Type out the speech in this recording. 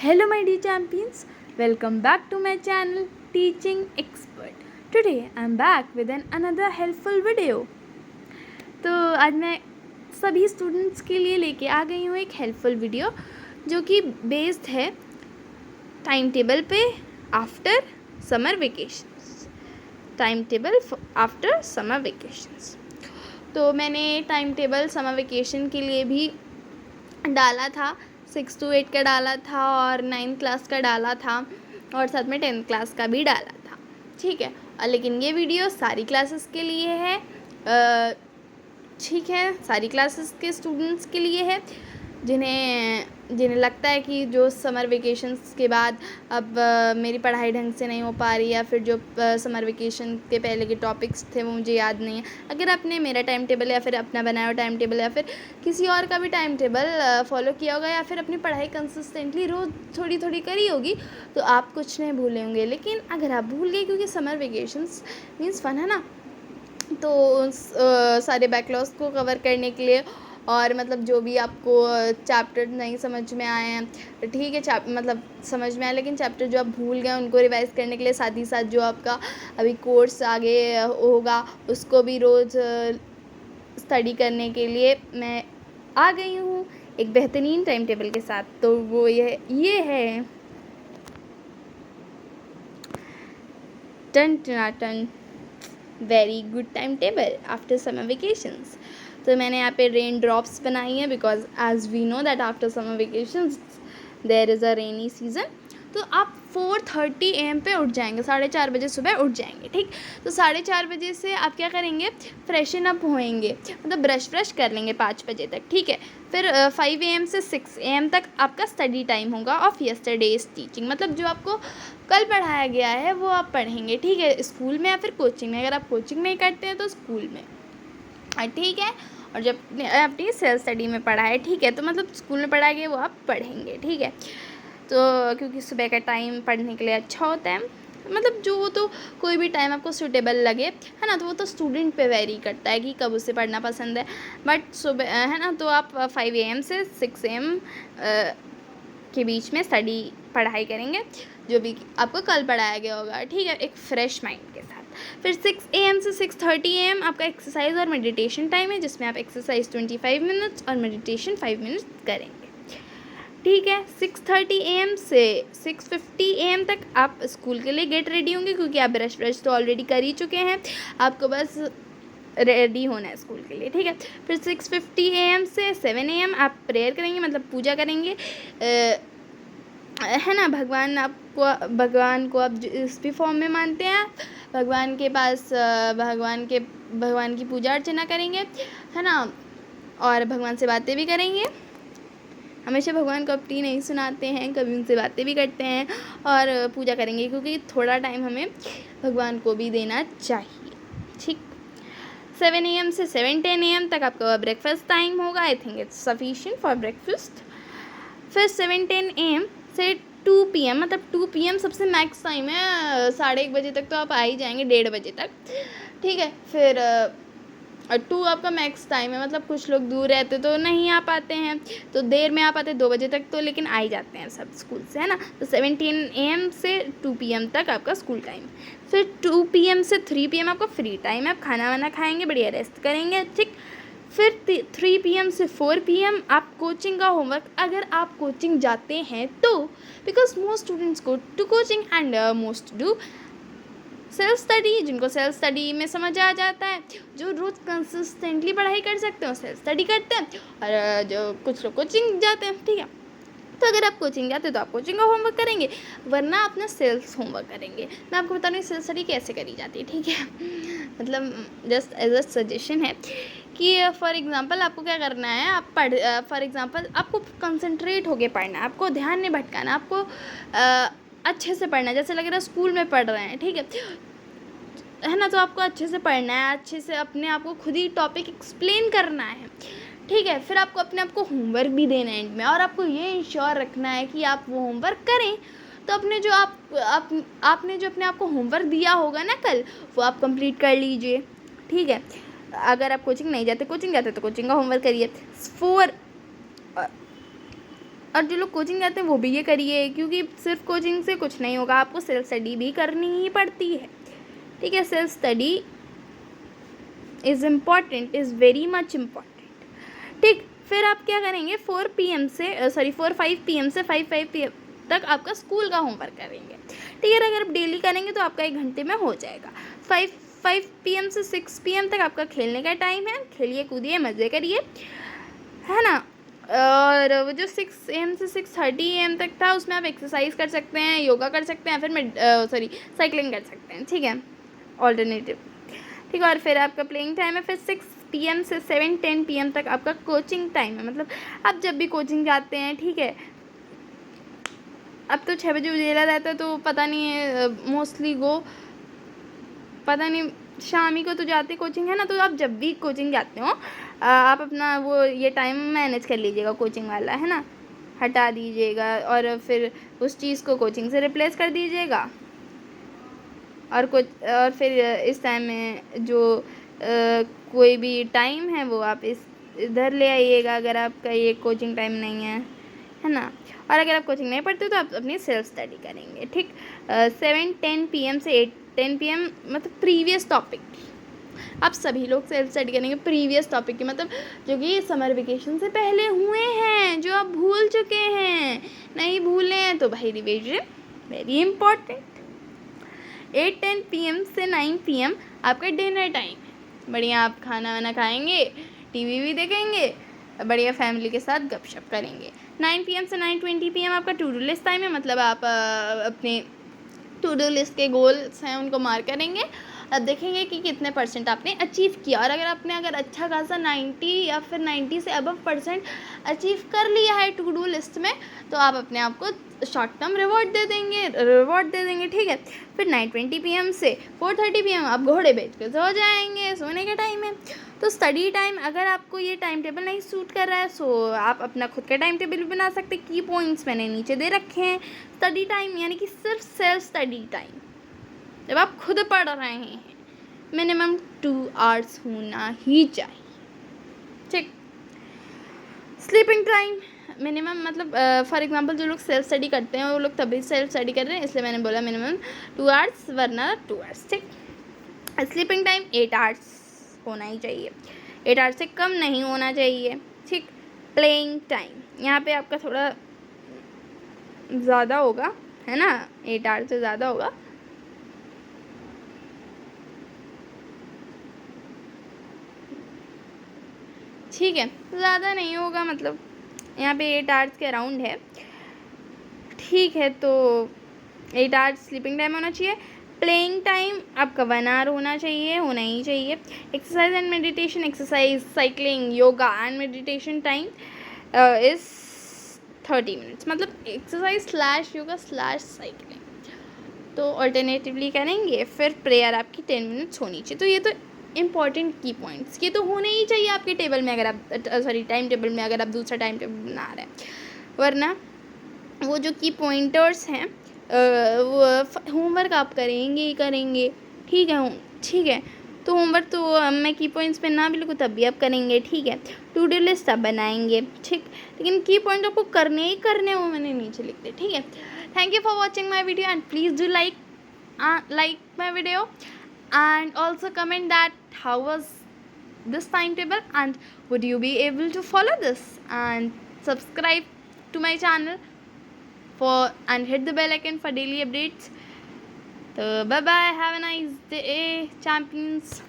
Hello my dear champions, welcome back to my channel Teaching Expert. Today I am back with another helpful video. तो आज मैं सभी students के लिए लेके आ गई हूँ एक हेल्पफुल वीडियो जो कि बेस्ड है टाइम टेबल पे after summer vacations. Time table after summer vacations. तो मैंने टाइम टेबल समर वेकेशन के लिए भी डाला था, 6 to 8 का डाला था और 9th क्लास का डाला था और साथ में 10th क्लास का भी डाला था, ठीक है। और लेकिन ये वीडियो सारी क्लासेस के लिए है, ठीक है, सारी क्लासेस के स्टूडेंट्स के लिए है जिन्हें लगता है कि जो समर वेकेशंस के बाद अब मेरी पढ़ाई ढंग से नहीं हो पा रही, या फिर जो समर वेकेशन के पहले के टॉपिक्स थे वो मुझे याद नहीं है। अगर आपने मेरा टाइम टेबल या फिर अपना बनाया हुआ टाइम टेबल या फिर किसी और का भी टाइम टेबल फॉलो किया होगा या फिर अपनी पढ़ाई कंसिस्टेंटली रोज़ थोड़ी थोड़ी करी होगी तो आप कुछ नहीं भूले होंगे। लेकिन अगर आप भूल गए, क्योंकि समर वेकेशंस मीन्स फन है ना, तो सारे बैकलॉग्स को कवर करने के लिए और मतलब जो भी आपको चैप्टर नहीं समझ में आए हैं, ठीक है, मतलब समझ में आए लेकिन चैप्टर जो आप भूल गए उनको रिवाइज करने के लिए, साथ ही साथ जो आपका अभी कोर्स आगे होगा उसको भी रोज़ स्टडी करने के लिए मैं आ गई हूँ एक बेहतरीन टाइम टेबल के साथ। तो वो ये है टन टनाटन very good time table after summer vacations. तो मैंने यहाँ पे रेन ड्रॉप्स बनाई है because as we know that after summer vacations there is a rainy season. तो आप 4:30 AM पे उठ जाएंगे, 4:30 बजे सुबह उठ जाएंगे, ठीक। तो 4:30 बजे से आप क्या करेंगे, फ्रेशन अप होएंगे, मतलब ब्रश कर लेंगे 5 बजे तक, ठीक है। फिर 5 AM से 6 AM तक आपका स्टडी टाइम होगा ऑफ यस्टरडेज टीचिंग, मतलब जो आपको कल पढ़ाया गया है वो आप पढ़ेंगे, ठीक है, स्कूल में या फिर कोचिंग में। अगर आप कोचिंग में करते हैं तो स्कूल में, ठीक है। और जब अपनी सेल्फ स्टडी में पढ़ा है, ठीक है, तो मतलब स्कूल में पढ़ाया गया वो आप पढ़ेंगे, ठीक है। तो क्योंकि सुबह का टाइम पढ़ने के लिए अच्छा होता है, मतलब जो तो कोई भी टाइम आपको सूटेबल लगे, है ना, तो वो तो स्टूडेंट पे वेरी करता है कि कब उसे पढ़ना पसंद है। बट सुबह है ना, तो आप 5 AM से 6 AM के बीच में पढ़ाई करेंगे जो भी आपको कल पढ़ाया गया होगा, ठीक है, एक फ्रेश माइंड के साथ। फिर 6 AM से 6:30 AM आपका एक्सरसाइज और मेडिटेशन टाइम है, जिसमें आप एक्सरसाइज 25 मिनट्स और मेडिटेशन 5 मिनट्स करेंगे, ठीक है। 6:30 AM से 6:50 AM तक आप स्कूल के लिए गेट रेडी होंगे, क्योंकि आप ब्रश तो ऑलरेडी कर ही चुके हैं, आपको बस रेडी होना है स्कूल के लिए, ठीक है। फिर 6:50 AM से 7 AM आप प्रेयर करेंगे, मतलब पूजा करेंगे, है ना। भगवान को आप जिस भी फॉर्म में मानते हैं, भगवान के पास भगवान की पूजा अर्चना करेंगे, है ना, और भगवान से बातें भी करेंगे। हमेशा भगवान को अपनी नहीं सुनाते हैं, कभी उनसे बातें भी करते हैं और पूजा करेंगे, क्योंकि थोड़ा टाइम हमें भगवान को भी देना चाहिए, ठीक। 7 AM से 7:10 AM तक आपका ब्रेकफास्ट टाइम होगा। I think it's sufficient for breakfast. फिर 7:10 AM से 2 PM, मतलब 2 PM सबसे मैक्स टाइम है, 1:30 बजे तक तो आप आ ही जाएंगे, 1:30 बजे तक, ठीक है। फिर 2 आपका मैक्स टाइम है, मतलब कुछ लोग दूर रहते तो नहीं आ पाते हैं, तो देर में आ पाते 2 बजे तक, तो लेकिन आ ही जाते हैं सब स्कूल से, है ना। तो 7:10 AM से 2 PM तक आपका स्कूल टाइम। फिर 2 PM से 3 PM आपका फ्री टाइम है, आप खाना वाना खाएंगे, बढ़िया रेस्ट करेंगे, ठीक। फिर 3 PM से 4 PM आप कोचिंग का होमवर्क, अगर आप कोचिंग जाते हैं तो, because most students go to coaching and most do self study. जिनको सेल्फ स्टडी में समझ आ जाता है, जो रोज़ कंसिस्टेंटली पढ़ाई कर सकते हो, सेल्फ स्टडी करते हैं, और जो कुछ लोग कोचिंग जाते हैं, ठीक है। तो अगर आप कोचिंग जाते हैं तो आप कोचिंग का होमवर्क करेंगे, वरना अपना सेल्फ होमवर्क करेंगे। मैं आपको बता रही हूँ सेल्फ स्टडी कैसे करी जाती है, ठीक है। मतलब जस्ट एज अ सजेशन है कि फॉर एग्ज़ाम्पल आपको क्या करना है, आप फॉर एग्ज़ाम्पल आपको कंसंट्रेट होके पढ़ना है, आपको ध्यान नहीं भटकाना, आपको अच्छे से पढ़ना है, जैसे लग रहा है स्कूल में पढ़ रहे हैं, ठीक है ना। तो आपको अच्छे से पढ़ना है, अच्छे से अपने आप को खुद ही टॉपिक एक्सप्लेन करना है, ठीक है। फिर आपको अपने आप को होमवर्क भी देना है एंड में, और आपको ये इंश्योर रखना है कि आप वो होमवर्क करें, तो अपने जो आपने जो अपने आप को होमवर्क दिया होगा ना कल, वो आप कंप्लीट कर लीजिए, ठीक है। अगर आप कोचिंग नहीं जाते, कोचिंग जाते तो कोचिंग का होमवर्क करिए। और जो लोग कोचिंग जाते हैं वो भी ये करिए, क्योंकि सिर्फ कोचिंग से कुछ नहीं होगा, आपको सेल्फ स्टडी भी करनी ही पड़ती है, ठीक है। Self study is important, is very much important, ठीक। फिर आप क्या करेंगे, 5 PM से 5 PM तक आपका स्कूल का होमवर्क करेंगे, ठीक है। अगर आप डेली करेंगे तो आपका 1 घंटे में हो जाएगा। 5 PM से 6 PM तक आपका खेलने का टाइम है, खेलिए कूदिए मज़े करिए, है ना। और वो जो 6 AM से 6:30 AM तक था उसमें आप एक्सरसाइज कर सकते हैं, योगा कर सकते हैं, फिर साइकिलिंग कर सकते हैं, ठीक है, ऑल्टरनेटिव, ठीक है। और फिर आपका प्लेइंग टाइम है, फिर 6 PM से 7-10 PM तक आपका कोचिंग टाइम है, मतलब आप जब भी कोचिंग जाते हैं, ठीक है। अब तो 6 बजे उजेला रहता है तो पता नहीं है, मोस्टली पता नहीं शाम ही को तो जाते कोचिंग, है ना। तो आप जब भी कोचिंग जाते हो आप अपना वो ये टाइम मैनेज कर लीजिएगा, कोचिंग वाला, है ना, हटा दीजिएगा और फिर उस चीज़ को कोचिंग से रिप्लेस कर दीजिएगा। और फिर इस टाइम में जो कोई भी टाइम है वो आप इधर ले आइएगा, अगर आपका ये कोचिंग टाइम नहीं है ना। और अगर आप कोचिंग नहीं पढ़ते तो आप अपनी सेल्फ स्टडी करेंगे, ठीक। 7-10 PM से 8-10 PM मतलब प्रीवियस टॉपिक, आप सभी लोग सेल्फ स्टडी करेंगे प्रीवियस टॉपिक की, मतलब जो कि समर वेकेशन से पहले हुए हैं, जो आप भूल चुके हैं, नहीं भूले हैं तो भाई रिविजन वेरी इंपॉर्टेंट। 8-10 PM से 9 PM आपका डिनर टाइम, बढ़िया आप खाना वाना खाएंगे, टीवी भी देखेंगे, बढ़िया फैमिली के साथ गपशप करेंगे। 9 PM से 9:20 PM आपका टू डू लिस्ट टाइम है, मतलब आप अपने टू डू लिस्ट के गोल्स हैं उनको मार्क करेंगे, अब देखेंगे कि कितने % आपने अचीव किया। और अगर आपने अच्छा खासा 90 या फिर 90 से अबव % अचीव कर लिया है टू डू लिस्ट में, तो आप अपने आप को शॉर्ट टर्म रिवॉर्ड दे देंगे, ठीक है। फिर 9:20 PM से 4:30 PM आप घोड़े बैठ कर सो जाएंगे, सोने का टाइम है। तो स्टडी टाइम, अगर आपको ये टाइम टेबल नहीं सूट कर रहा है सो आप अपना खुद का टाइम टेबल भी बना सकते। की पॉइंट्स मैंने नीचे दे रखे हैं। स्टडी टाइम यानी कि सिर्फ सेल्फ स्टडी टाइम, जब आप खुद पढ़ रहे हैं, मिनिमम 2 hours होना ही चाहिए, ठीक। स्लीपिंग टाइम मिनिमम, मतलब फॉर एग्जांपल जो लोग सेल्फ स्टडी करते हैं वो लोग तभी सेल्फ स्टडी कर रहे हैं, इसलिए मैंने बोला मिनिमम 2 hours, वरना 2 hours, ठीक। स्लीपिंग टाइम 8 hours होना ही चाहिए, 8 hours से कम नहीं होना चाहिए, ठीक। प्लेइंग टाइम यहाँ पे आपका थोड़ा ज़्यादा होगा, है ना, 8 hours से ज़्यादा होगा, ठीक है, ज़्यादा नहीं होगा, मतलब यहाँ पे 8 hours के अराउंड है, ठीक है। तो 8 hours स्लीपिंग टाइम होना चाहिए। प्लेइंग टाइम आपका 1 hour होना ही चाहिए। Exercise and meditation, exercise, cycling, yoga and meditation time is 30 minutes, मतलब एक्सरसाइज / योगा / साइकिलिंग, तो ऑल्टरनेटिवली करेंगे। फिर प्रेयर आपकी 10 minutes होनी चाहिए। तो ये तो इम्पॉर्टेंट की पॉइंट्स, ये तो होने ही चाहिए आपके टेबल में, अगर आप टाइम टेबल में अगर आप दूसरा टाइम टेबल बना रहे हैं, वरना वो जो की पॉइंटर्स हैं वो होमवर्क आप करेंगे, ठीक है। तो होमवर्क तो मैं की पॉइंट्स पे ना भी लिखूँ तब भी आप करेंगे, ठीक है। टू डू लिस्ट आप बनाएंगे, ठीक, लेकिन की पॉइंट आपको करने ही करने, वो मैंने नीचे लिख दिए, ठीक है। Thank you for watching my video and please do like my video and also comment that how was this timetable and would you be able to follow this, and subscribe to my channel and hit the bell icon for daily updates. So bye bye, have a nice day champions.